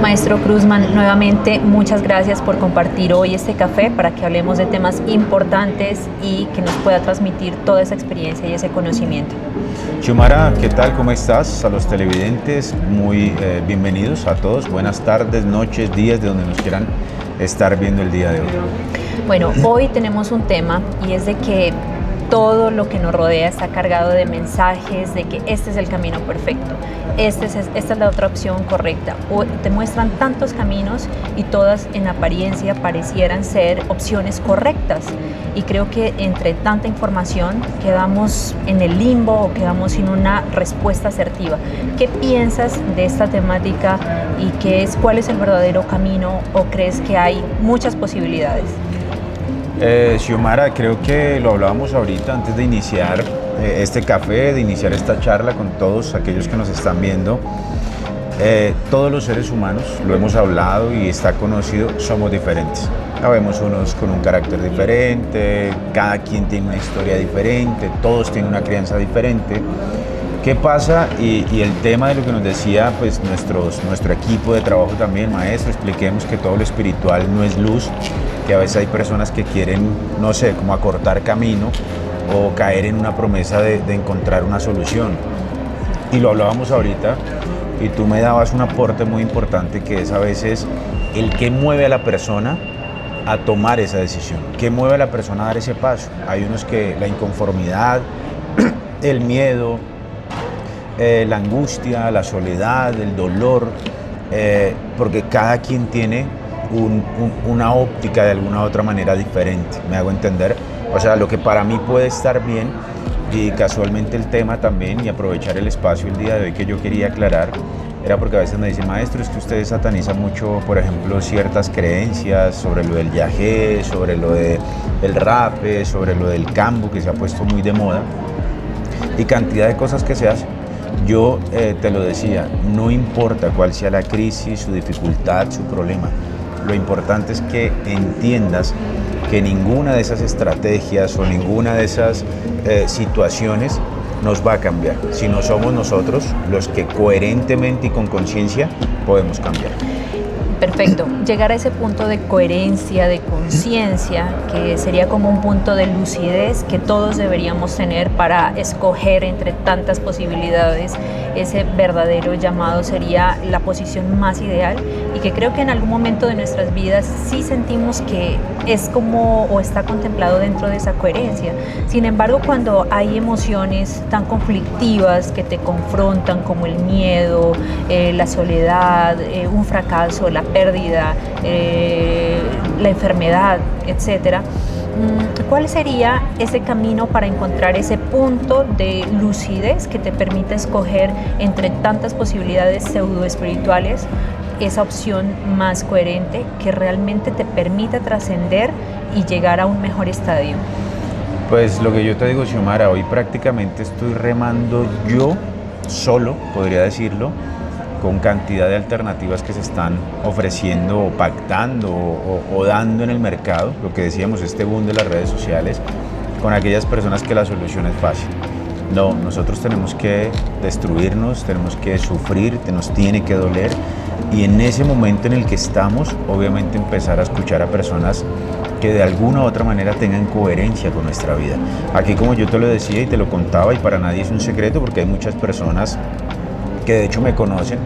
Maestro Kruzman, nuevamente muchas gracias por compartir hoy este café para que hablemos de temas importantes y que nos pueda transmitir toda esa experiencia y ese conocimiento. Xiomara, ¿qué tal? ¿Cómo estás? A los televidentes, muy bienvenidos a todos. Buenas tardes, noches, días, de donde nos quieran estar viendo el día de hoy. Bueno, hoy tenemos un tema y es de que todo lo que nos rodea está cargado de mensajes de que este es el camino perfecto, esta es la otra opción correcta. O te muestran tantos caminos y todas en apariencia parecieran ser opciones correctas. Y creo que entre tanta información quedamos en el limbo o quedamos sin una respuesta asertiva. ¿Qué piensas de esta temática y cuál es el verdadero camino, o crees que hay muchas posibilidades? Xiomara, creo que lo hablábamos ahorita antes de iniciar este café, de iniciar esta charla con todos aquellos que nos están viendo. Todos los seres humanos, lo hemos hablado y está conocido, somos diferentes. Vemos unos con un carácter diferente, cada quien tiene una historia diferente, todos tienen una crianza diferente. ¿Qué pasa? Y el tema de lo que nos decía pues nuestro equipo de trabajo también, maestro, expliquemos que todo lo espiritual no es luz, que a veces hay personas que quieren, no sé, como acortar camino o caer en una promesa de encontrar una solución. Y lo hablábamos ahorita y tú me dabas un aporte muy importante, que es a veces el que mueve a la persona a tomar esa decisión, que mueve a la persona a dar ese paso. Hay unos que la inconformidad, el miedo, la angustia, la soledad, el dolor, porque cada quien tiene una óptica de alguna u otra manera diferente, me hago entender. O sea, lo que para mí puede estar bien, y casualmente el tema también, y aprovechar el espacio el día de hoy que yo quería aclarar, era porque a veces me dicen, maestro, es que ustedes satanizan mucho, por ejemplo, ciertas creencias sobre lo del yagé, sobre lo del rape, sobre lo del cambo, que se ha puesto muy de moda, y cantidad de cosas que se hacen. Yo te lo decía, no importa cuál sea la crisis, su dificultad, su problema, lo importante es que entiendas que ninguna de esas estrategias o ninguna de esas situaciones nos va a cambiar, si no somos nosotros los que coherentemente y con conciencia podemos cambiar. Perfecto. Llegar a ese punto de coherencia, de conciencia, que sería como un punto de lucidez que todos deberíamos tener para escoger entre tantas posibilidades. Ese verdadero llamado sería la posición más ideal, y que creo que en algún momento de nuestras vidas sí sentimos que es como o está contemplado dentro de esa coherencia. Sin embargo, cuando hay emociones tan conflictivas que te confrontan, como el miedo, la soledad, un fracaso, la pérdida, la enfermedad, etcétera, ¿cuál sería ese camino para encontrar ese punto de lucidez que te permite escoger entre tantas posibilidades pseudoespirituales esa opción más coherente que realmente te permita trascender y llegar a un mejor estadio? Pues lo que yo te digo, Xiomara, hoy prácticamente estoy remando yo solo, podría decirlo, con cantidad de alternativas que se están ofreciendo o pactando o dando en el mercado, lo que decíamos, este boom de las redes sociales, con aquellas personas que la solución es fácil. No, nosotros tenemos que destruirnos, tenemos que sufrir, nos tiene que doler, y en ese momento en el que estamos, obviamente empezar a escuchar a personas que de alguna u otra manera tengan coherencia con nuestra vida. Aquí, como yo te lo decía y te lo contaba, y para nadie es un secreto, porque hay muchas personas que de hecho me conocen,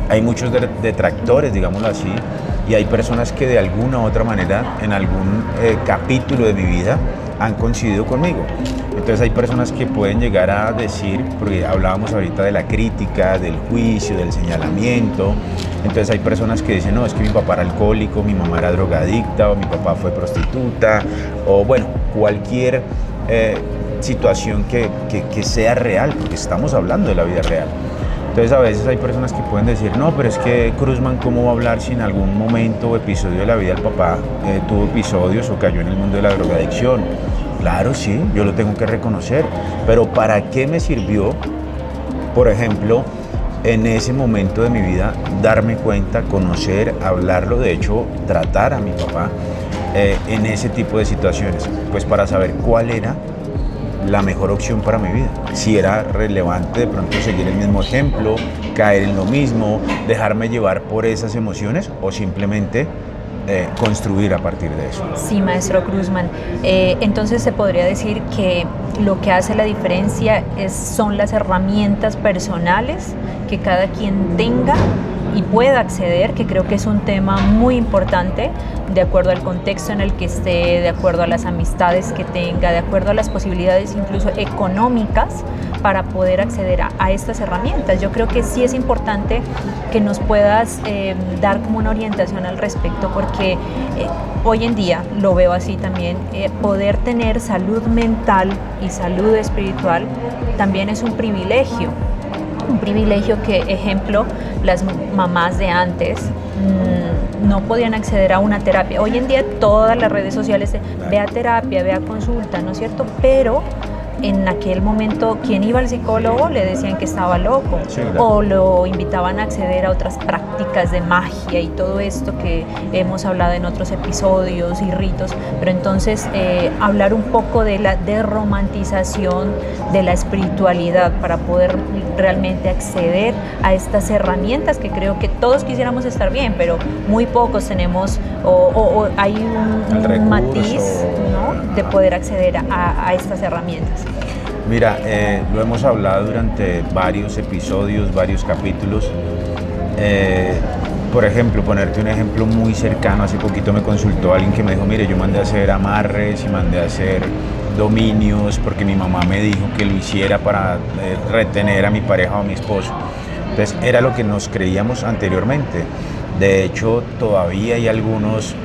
hay muchos detractores, digámoslo así, y hay personas que de alguna u otra manera en algún capítulo de mi vida han coincidido conmigo. Entonces hay personas que pueden llegar a decir, porque hablábamos ahorita de la crítica, del juicio, del señalamiento. Entonces hay personas que dicen, no, es que mi papá era alcohólico, mi mamá era drogadicta, o mi papá fue prostituta, o bueno, cualquier situación que sea real, porque estamos hablando de la vida real. Entonces a veces hay personas que pueden decir, no, pero es que Kruzman, ¿cómo va a hablar si en algún momento o episodio de la vida del papá tuvo episodios o cayó en el mundo de la drogadicción? Claro, sí, yo lo tengo que reconocer, pero ¿para qué me sirvió, por ejemplo, en ese momento de mi vida, darme cuenta, conocer, hablarlo, de hecho, tratar a mi papá en ese tipo de situaciones? Pues para saber cuál era la mejor opción para mi vida. Si era relevante de pronto seguir el mismo ejemplo, caer en lo mismo, dejarme llevar por esas emociones o simplemente construir a partir de eso. Sí, maestro Cruzman. Entonces se podría decir que lo que hace la diferencia son las herramientas personales que cada quien tenga y pueda acceder, que creo que es un tema muy importante, de acuerdo al contexto en el que esté, de acuerdo a las amistades que tenga, de acuerdo a las posibilidades incluso económicas para poder acceder a estas herramientas. Yo creo que sí es importante que nos puedas dar como una orientación al respecto, porque hoy en día lo veo así también, poder tener salud mental y salud espiritual también es un privilegio. Un privilegio que, ejemplo, las mamás de antes no podían acceder a una terapia. Hoy en día todas las redes sociales ve a terapia, ve a consulta, ¿no es cierto? Pero en aquel momento, quien iba al psicólogo le decían que estaba loco, sí, claro. O lo invitaban a acceder a otras prácticas de magia y todo esto que hemos hablado en otros episodios y ritos. Pero entonces hablar un poco de la desromantización de la espiritualidad para poder realmente acceder a estas herramientas que creo que todos quisiéramos estar bien, pero muy pocos tenemos o hay un matiz, ¿no?, de poder acceder a estas herramientas. Mira, lo hemos hablado durante varios episodios, varios capítulos. Por ejemplo, ponerte un ejemplo muy cercano, hace poquito me consultó alguien que me dijo, mire, yo mandé a hacer amarres y mandé a hacer dominios porque mi mamá me dijo que lo hiciera para retener a mi pareja o a mi esposo. Entonces era lo que nos creíamos anteriormente. De hecho, todavía hay algunos,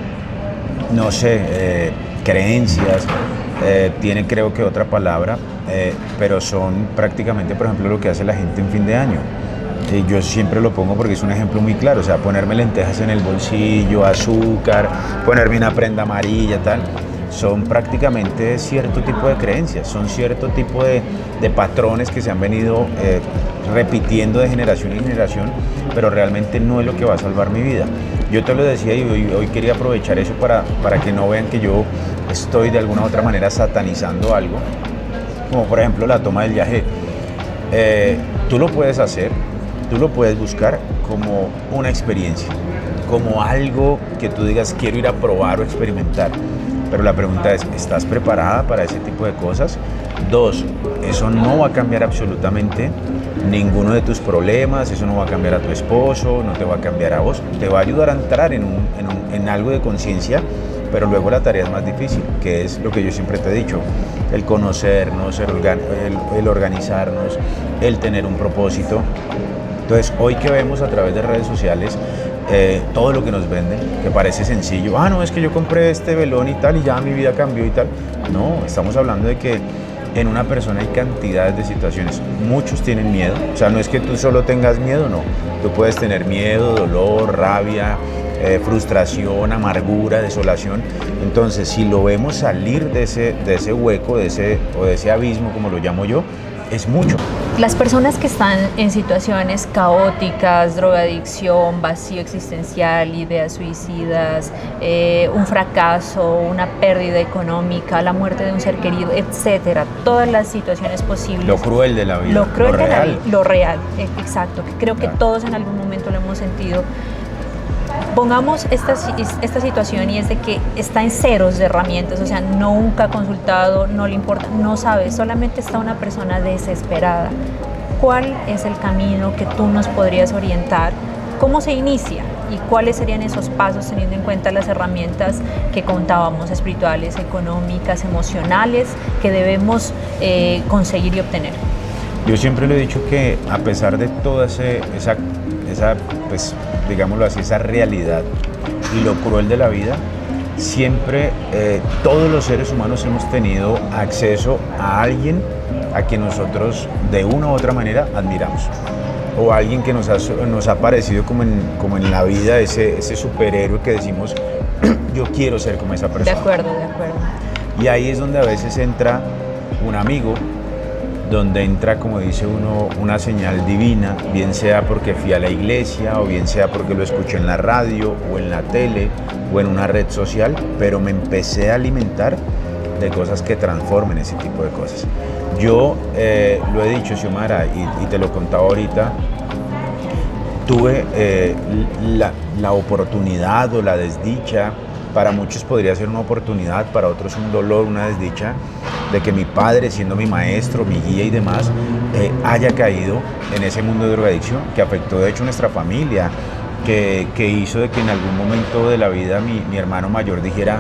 no sé, creencias, tiene creo que otra palabra, pero son prácticamente, por ejemplo, lo que hace la gente en fin de año. Yo siempre lo pongo porque es un ejemplo muy claro, o sea, ponerme lentejas en el bolsillo, azúcar, ponerme una prenda amarilla, tal, son prácticamente cierto tipo de creencias, son cierto tipo de patrones que se han venido repitiendo de generación en generación, pero realmente no es lo que va a salvar mi vida. Yo te lo decía y hoy quería aprovechar eso para que no vean que yo estoy de alguna u otra manera satanizando algo, como por ejemplo la toma del yagé. Tú lo puedes hacer, tú lo puedes buscar como una experiencia, como algo que tú digas quiero ir a probar o experimentar. Pero la pregunta es, ¿estás preparada para ese tipo de cosas? 2, eso no va a cambiar absolutamente ninguno de tus problemas, eso no va a cambiar a tu esposo, no te va a cambiar a vos, te va a ayudar a entrar en algo de conciencia, pero luego la tarea es más difícil, que es lo que yo siempre te he dicho, el conocernos, el organizarnos, el tener un propósito. Entonces, hoy que vemos a través de redes sociales todo lo que nos venden, que parece sencillo, no, es que yo compré este velón y tal y ya mi vida cambió y tal. No, estamos hablando de que en una persona hay cantidades de situaciones, muchos tienen miedo, o sea, no es que tú solo tengas miedo, no, tú puedes tener miedo, dolor, rabia, frustración, amargura, desolación. Entonces, si lo vemos salir de ese hueco, de ese abismo, como lo llamo yo, es mucho. Las personas que están en situaciones caóticas, drogadicción, vacío existencial, ideas suicidas, un fracaso, una pérdida económica, la muerte de un ser querido, etcétera, todas las situaciones posibles. Lo cruel de la vida, lo cruel de real. La vida, lo real, exacto, que creo que todos en algún momento lo hemos sentido. Pongamos esta situación y es de que está en ceros de herramientas, o sea, nunca ha consultado, no le importa, no sabe, solamente está una persona desesperada. ¿Cuál es el camino que tú nos podrías orientar? ¿Cómo se inicia? ¿Y cuáles serían esos pasos teniendo en cuenta las herramientas que contábamos, espirituales, económicas, emocionales, que debemos conseguir y obtener? Yo siempre le he dicho que a pesar de toda esa pues, digámoslo así, esa realidad y lo cruel de la vida, siempre todos los seres humanos hemos tenido acceso a alguien a quien nosotros de una u otra manera admiramos, o a alguien que nos ha parecido como en la vida ese superhéroe que decimos yo quiero ser como esa persona. De acuerdo. Y ahí es donde a veces entra un amigo, donde entra, como dice uno, una señal divina, bien sea porque fui a la iglesia o bien sea porque lo escuché en la radio o en la tele o en una red social, pero me empecé a alimentar de cosas que transformen ese tipo de cosas. Yo lo he dicho, Xiomara, y te lo contaba ahorita, tuve la oportunidad o la desdicha, para muchos podría ser una oportunidad, para otros un dolor, una desdicha, de que mi padre, siendo mi maestro, mi guía y demás, haya caído en ese mundo de drogadicción, que afectó de hecho nuestra familia, que hizo de que en algún momento de la vida mi hermano mayor dijera,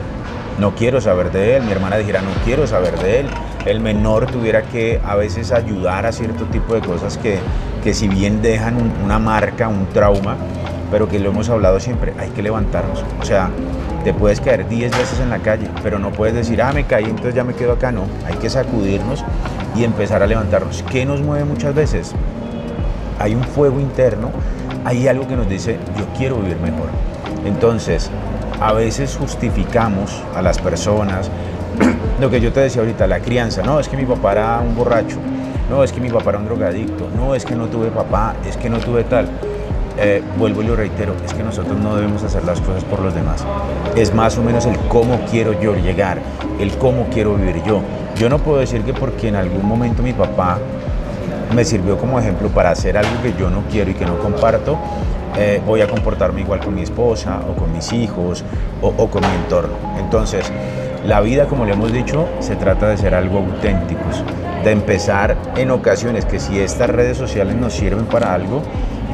no quiero saber de él, mi hermana dijera, no quiero saber de él, el menor tuviera que a veces ayudar a cierto tipo de cosas que si bien dejan una marca, un trauma, pero que lo hemos hablado siempre, hay que levantarnos. O sea, te puedes caer 10 veces en la calle, pero no puedes decir, me caí, entonces ya me quedo acá. No, hay que sacudirnos y empezar a levantarnos. ¿Qué nos mueve muchas veces? Hay un fuego interno, hay algo que nos dice, yo quiero vivir mejor. Entonces, a veces justificamos a las personas, lo que yo te decía ahorita, la crianza, no, es que mi papá era un borracho, no, es que mi papá era un drogadicto, no, es que no tuve papá, es que no tuve tal. Vuelvo y lo reitero, es que nosotros no debemos hacer las cosas por los demás. Es más o menos el cómo quiero yo llegar, el cómo quiero vivir yo. Yo no puedo decir que porque en algún momento mi papá me sirvió como ejemplo para hacer algo que yo no quiero y que no comparto, voy a comportarme igual con mi esposa o con mis hijos o con mi entorno. Entonces, la vida, como le hemos dicho, se trata de ser algo auténticos, de empezar en ocasiones que si estas redes sociales nos sirven para algo,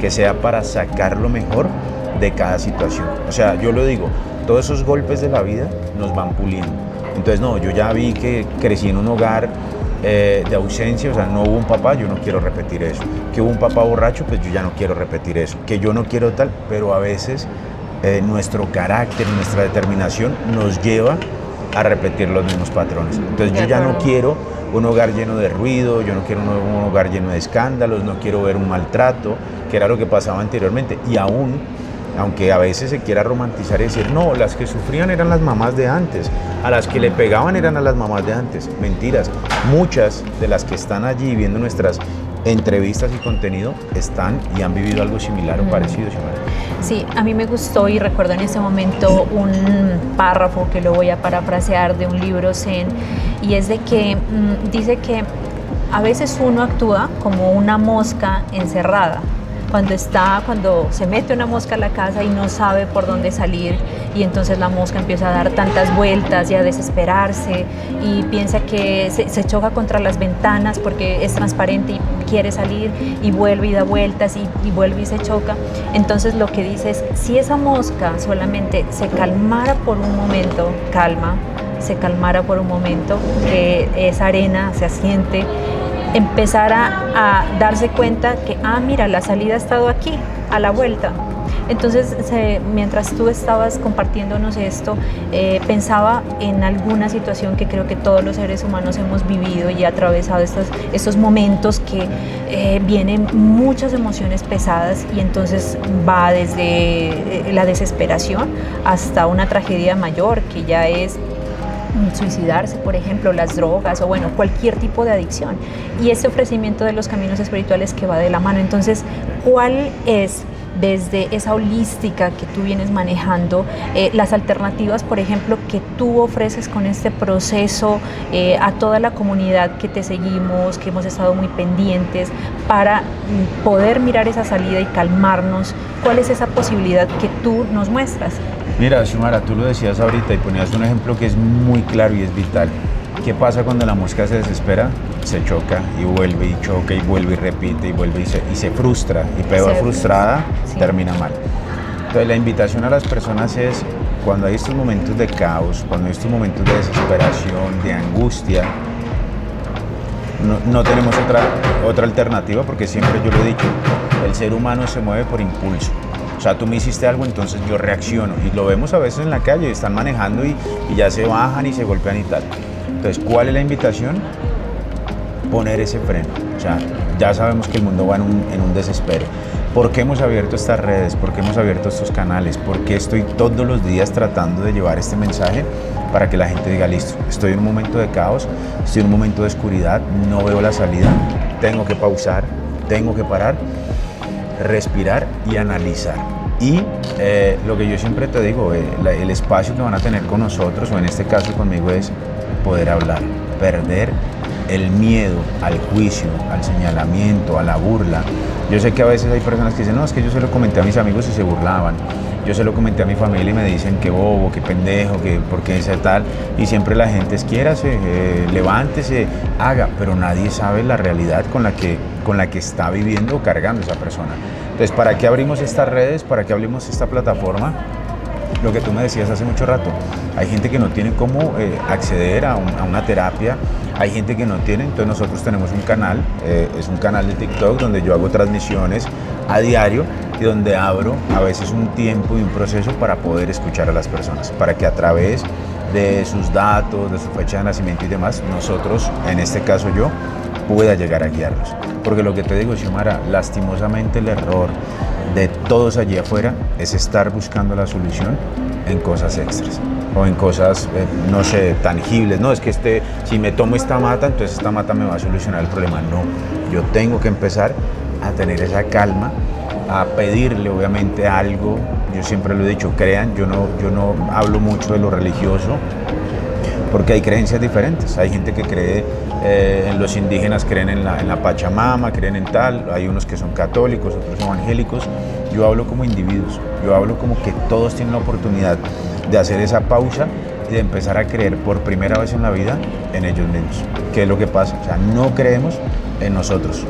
que sea para sacar lo mejor de cada situación. O sea, yo lo digo, todos esos golpes de la vida nos van puliendo. Entonces, no, yo ya vi que crecí en un hogar de ausencia, o sea, no hubo un papá, yo no quiero repetir eso. Que hubo un papá borracho, pues yo ya no quiero repetir eso. Que yo no quiero tal, pero a veces nuestro carácter, nuestra determinación nos lleva a repetir los mismos patrones. Entonces, yo ya no quiero un hogar lleno de ruido, yo no quiero un hogar lleno de escándalos, no quiero ver un maltrato, que era lo que pasaba anteriormente. Y aún, aunque a veces se quiera romantizar y decir, no, las que sufrían eran las mamás de antes, a las que le pegaban eran a las mamás de antes. Mentiras. Muchas de las que están allí viendo nuestras entrevistas y contenido están y han vivido algo similar o parecido, Xiomara. Sí, a mí me gustó y recuerdo en ese momento un párrafo que lo voy a parafrasear de un libro zen, y es de que dice que a veces uno actúa como una mosca encerrada. Cuando se mete una mosca a la casa y no sabe por dónde salir, y entonces la mosca empieza a dar tantas vueltas y a desesperarse y piensa que se choca contra las ventanas porque es transparente y quiere salir y vuelve y da vueltas y vuelve y se choca. Entonces lo que dice es, si esa mosca solamente se calmara por un momento, se calmara por un momento, que esa arena se asiente, empezara a darse cuenta que, mira, la salida ha estado aquí, a la vuelta. Entonces, mientras tú estabas compartiéndonos esto, pensaba en alguna situación que creo que todos los seres humanos hemos vivido y atravesado estos momentos que vienen muchas emociones pesadas, y entonces va desde la desesperación hasta una tragedia mayor, que ya es suicidarse, por ejemplo, las drogas o bueno, cualquier tipo de adicción, y ese ofrecimiento de los caminos espirituales que va de la mano. Entonces, ¿cuál es, desde esa holística que tú vienes manejando, las alternativas, por ejemplo, que tú ofreces con este proceso a toda la comunidad que te seguimos, que hemos estado muy pendientes, para poder mirar esa salida y calmarnos? ¿Cuál es esa posibilidad que tú nos muestras? Mira, Xiomara, tú lo decías ahorita y ponías un ejemplo que es muy claro y es vital. ¿Qué pasa cuando la mosca se desespera? Se choca y vuelve y choca y vuelve y repite y vuelve y se frustra, y peor frustrada, sí, termina mal. Entonces la invitación a las personas es, cuando hay estos momentos de caos, cuando hay estos momentos de desesperación, de angustia, no tenemos otra alternativa, porque siempre yo lo he dicho, el ser humano se mueve por impulso. O sea, tú me hiciste algo, entonces yo reacciono, y lo vemos a veces en la calle, están manejando y ya se bajan y se golpean y tal. Entonces, ¿cuál es la invitación? Poner ese freno. O sea, ya sabemos que el mundo va en un desespero. ¿Por qué hemos abierto estas redes? ¿Por qué hemos abierto estos canales? ¿Por qué estoy todos los días tratando de llevar este mensaje para que la gente diga, listo, estoy en un momento de caos, estoy en un momento de oscuridad, no veo la salida, tengo que pausar, tengo que parar, respirar y analizar? Y lo que yo siempre te digo, el espacio que van a tener con nosotros, o en este caso conmigo, es poder hablar, perder el miedo al juicio, al señalamiento, a la burla. Yo sé que a veces hay personas que dicen, no, es que yo se lo comenté a mis amigos y se burlaban. Yo se lo comenté a mi familia y me dicen que bobo, que pendejo, que por qué es tal. Y siempre la gente es quiérase, levántese, haga, pero nadie sabe la realidad con la que está viviendo o cargando esa persona. Entonces, ¿para qué abrimos estas redes? ¿Para qué abrimos esta plataforma? Lo que tú me decías hace mucho rato, hay gente que no tiene cómo acceder a una terapia, hay gente que no tiene, entonces nosotros tenemos un canal, es un canal de TikTok donde yo hago transmisiones a diario y donde abro a veces un tiempo y un proceso para poder escuchar a las personas, para que a través de sus datos, de su fecha de nacimiento y demás, nosotros, en este caso yo, pueda llegar a guiarlos. Porque lo que te digo, Xiomara, lastimosamente el error de todos allí afuera es estar buscando la solución en cosas extras o en cosas, no sé, tangibles. No, es que si me tomo esta mata, entonces esta mata me va a solucionar el problema. No, yo tengo que empezar a tener esa calma, a pedirle obviamente algo. Yo siempre lo he dicho, crean, yo no hablo mucho de lo religioso, porque hay creencias diferentes. Hay gente que cree en los indígenas, creen en la Pachamama, creen en tal, hay unos que son católicos, otros evangélicos. Yo hablo como individuos, yo hablo como que todos tienen la oportunidad de hacer esa pausa y de empezar a creer por primera vez en la vida en ellos mismos. ¿Qué es lo que pasa? O sea, no creemos en nosotros,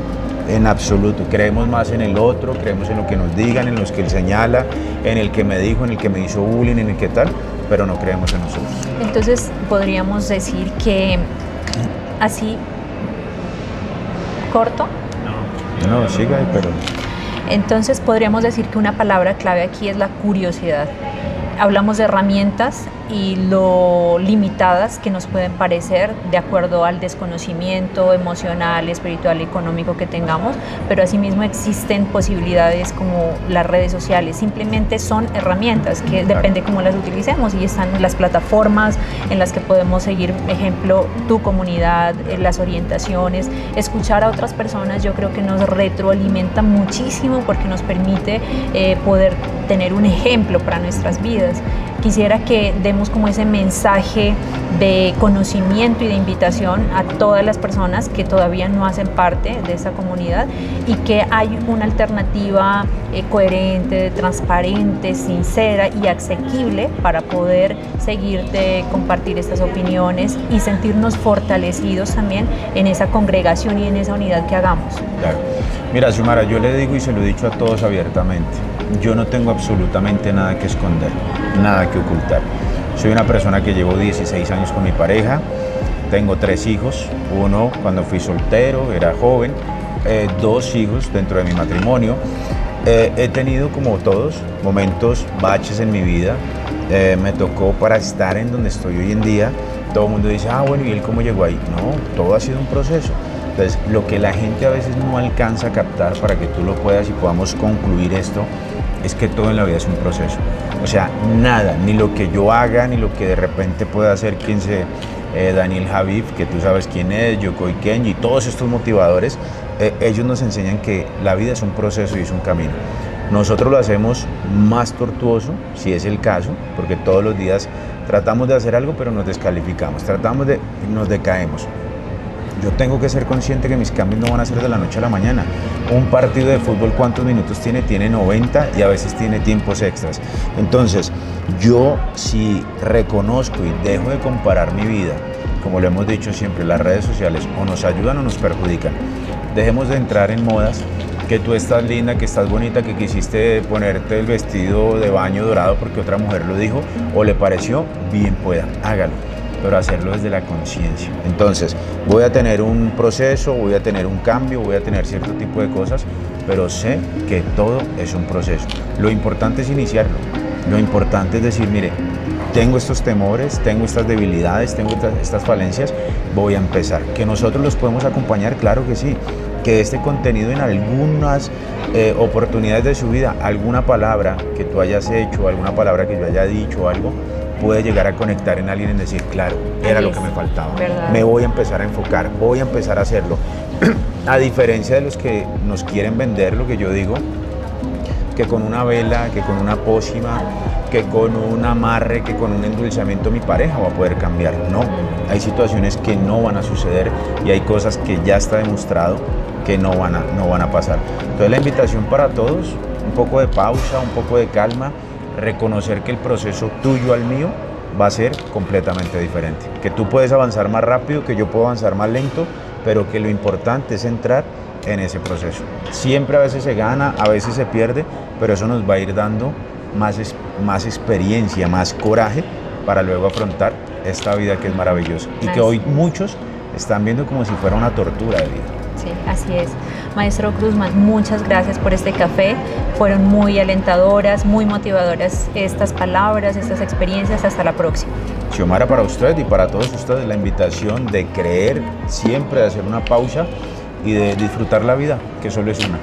en absoluto. Creemos más en el otro, creemos en lo que nos digan, en los que él señala, en el que me dijo, en el que me hizo bullying, en el que tal, pero no creemos en nosotros. Entonces podríamos decir que así corto. No, siga ahí, pero... Entonces podríamos decir que una palabra clave aquí es la curiosidad. Hablamos de herramientas y lo limitadas que nos pueden parecer de acuerdo al desconocimiento emocional, espiritual y económico que tengamos, pero asimismo existen posibilidades como las redes sociales. Simplemente son herramientas que depende cómo las utilicemos, y están las plataformas en las que podemos seguir, ejemplo, tu comunidad, las orientaciones, escuchar a otras personas. Yo creo que nos retroalimenta muchísimo porque nos permite poder tener un ejemplo para nuestras vidas. Quisiera que demos como ese mensaje de conocimiento y de invitación a todas las personas que todavía no hacen parte de esa comunidad, y que hay una alternativa coherente, transparente, sincera y asequible para poder seguirte, compartir estas opiniones y sentirnos fortalecidos también en esa congregación y en esa unidad que hagamos. Claro. Mira, Xiomara, yo le digo y se lo he dicho a todos abiertamente, yo no tengo absolutamente nada que esconder, nada que ocultar. Soy una persona que llevo 16 años con mi pareja, tengo 3 hijos, uno cuando fui soltero, era joven, 2 hijos dentro de mi matrimonio. He tenido, como todos, momentos, baches en mi vida. Me tocó para estar en donde estoy hoy en día. Todo el mundo dice, bueno, ¿y él cómo llegó ahí? No, todo ha sido un proceso. Entonces, lo que la gente a veces no alcanza a captar para que tú lo puedas y podamos concluir esto, es que todo en la vida es un proceso. O sea, nada, ni lo que yo haga, ni lo que de repente pueda hacer Daniel Javif, que tú sabes quién es, Yokoi Kenji, y todos estos motivadores, ellos nos enseñan que la vida es un proceso y es un camino. Nosotros lo hacemos más tortuoso, si es el caso, porque todos los días tratamos de hacer algo, pero nos descalificamos, nos decaemos. Yo tengo que ser consciente que mis cambios no van a ser de la noche a la mañana. Un partido de fútbol, ¿cuántos minutos tiene? Tiene 90 y a veces tiene tiempos extras. Entonces, yo si reconozco y dejo de comparar mi vida, como lo hemos dicho siempre, las redes sociales o nos ayudan o nos perjudican. Dejemos de entrar en modas, que tú estás linda, que estás bonita, que quisiste ponerte el vestido de baño dorado porque otra mujer lo dijo o le pareció, bien pueda, hágalo, pero hacerlo desde la conciencia. Entonces, voy a tener un proceso, voy a tener un cambio, voy a tener cierto tipo de cosas, pero sé que todo es un proceso. Lo importante es iniciarlo. Lo importante es decir, mire, tengo estos temores, tengo estas debilidades, tengo estas falencias, voy a empezar. ¿Que nosotros los podemos acompañar? Claro que sí. Que este contenido en algunas oportunidades de su vida, alguna palabra que tú hayas hecho, alguna palabra que yo haya dicho o algo, puede llegar a conectar en alguien, en decir, claro, era lo que me faltaba. ¿Verdad? Me voy a empezar a enfocar, voy a empezar a hacerlo. A diferencia de los que nos quieren vender, lo que yo digo, que con una vela, que con una pócima, que con un amarre, que con un endulzamiento mi pareja va a poder cambiar. No, hay situaciones que no van a suceder y hay cosas que ya está demostrado que no van a pasar. Entonces la invitación para todos, un poco de pausa, un poco de calma, reconocer que el proceso tuyo al mío va a ser completamente diferente, que tú puedes avanzar más rápido, que yo puedo avanzar más lento, pero que lo importante es entrar en ese proceso. Siempre a veces se gana, a veces se pierde, pero eso nos va a ir dando más experiencia, más coraje para luego afrontar esta vida que es maravillosa y que hoy muchos están viendo como si fuera una tortura de vida. Sí, así es. Maestro Cruzman, muchas gracias por este café. Fueron muy alentadoras, muy motivadoras estas palabras, estas experiencias. Hasta la próxima. Xiomara, para usted y para todos ustedes la invitación de creer siempre, de hacer una pausa y de disfrutar la vida, que solo es una.